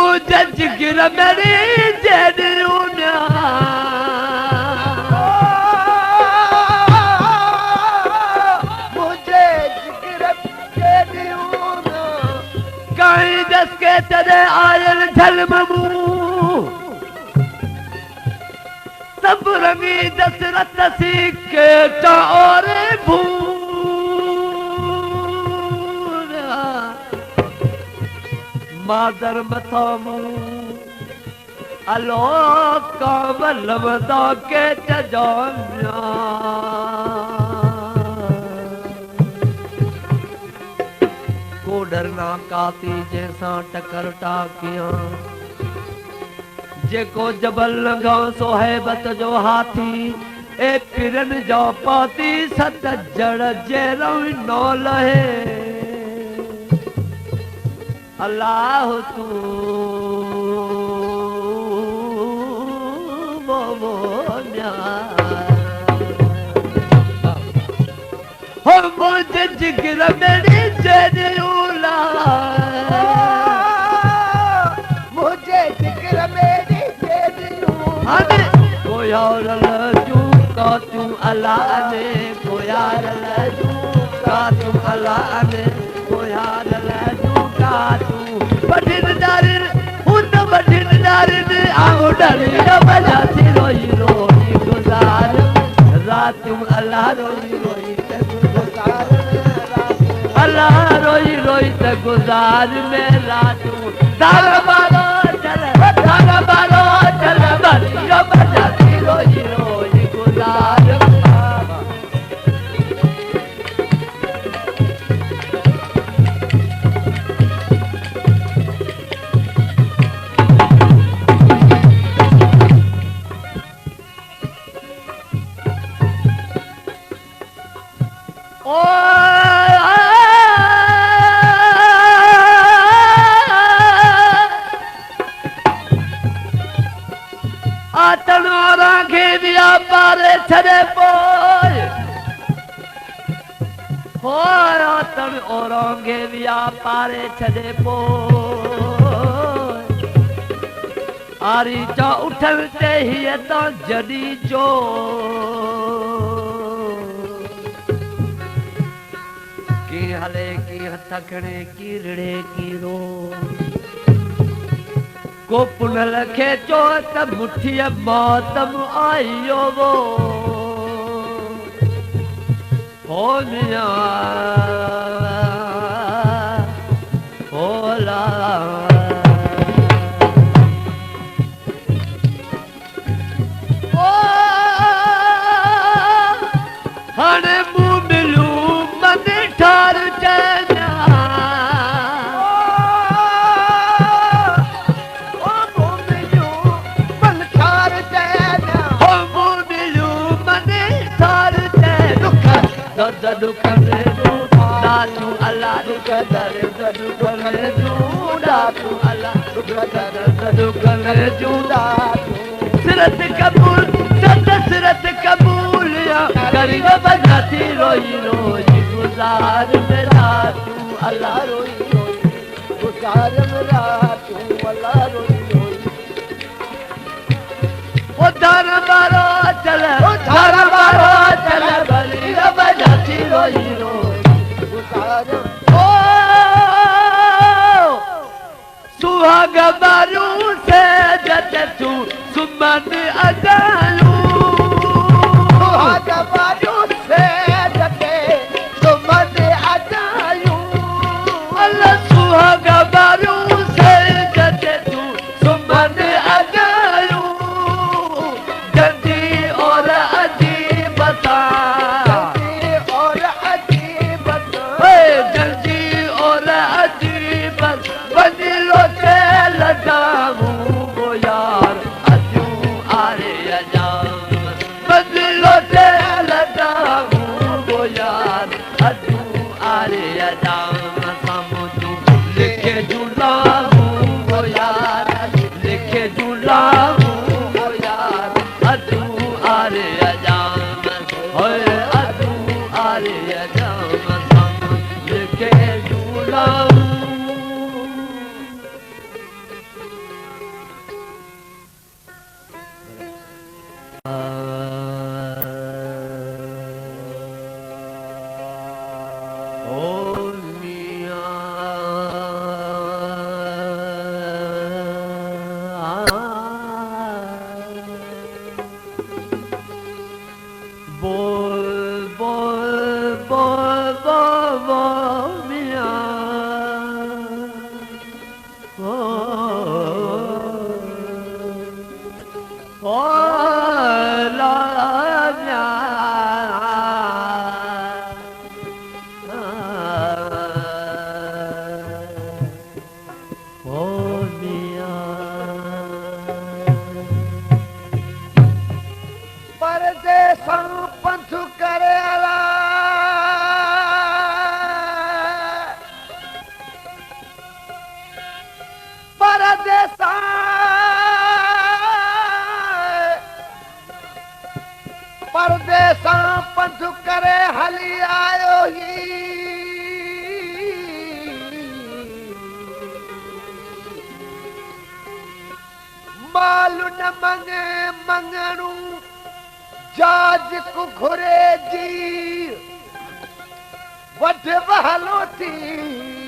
मुझे जिगर मेरी जेड़ूना मुझे जिगर जेड़ूना कहीं दस के तने आयल झलमू सब रंगी दशरथ सीख के और भूरा मादर मथामू अलो कावल बदा के चजाना को डरना काती जैसा टकर टाकिया जेको जबल लंघां सो है बत जो हाथी ए पिरन जो पाती सत जड़ जेरो नो लहे अल्लाह तू वो हो मुझे जिगर मेरी जेरूला मुझे जिगर मेरी कोयार लजू का तू अल्लाह ने कोयार लजू का तू अल्लाह ने कोयार लजू का तू बठिन दारिन हुन बठिन दारिन आओ डरी न बजाती रोई रोई गुजार रात अल्लाह रोई रोई ते गुजार अल्लाह रोई रोई ते गुजार में रात दार मारो चल दार मारो चल बलियो बजाती रोई रोई गुजार छड़े पोय होया तन औरंगे व्यापारे छड़े पोय आरी जा उठते ही तो जड़ी जो की हले की हथकड़े की रे की रो को पुनल खेचो त मुठिय मातम आयो वो हो मिया होला ओ हने मुंह मिलू मन ठार जाना दुख में दातू अल्लाह दुख दर दुख में दातू अल्लाह दुख दर दुख में दातू सिरत कबूल सिरत कबूल या करीब बजाती रोई रोई गुजार मेरा तू अल्लाह रोई रोई गुजार मेरा तू अल्लाह रोई रोई ओ दर मारो चल दर मारो चल बली बजाती रोई रोई गुजार ओ सुहाग बारू से जत तू सुमन अजालू सुहाग बारू से जत सुमन अजालू अल्लाह सुहाग बारू से जत तू सुमन अजालू जल्दी और अजीब बता वो यार अजू आरे अजा ओ लाया ओ मिया परदेसां पंथ करे आला परदेसां परदेसां पंथ करे हली आयो ही मालू न मंगे मंगणू जाज को घुरे जी वध बहलो थी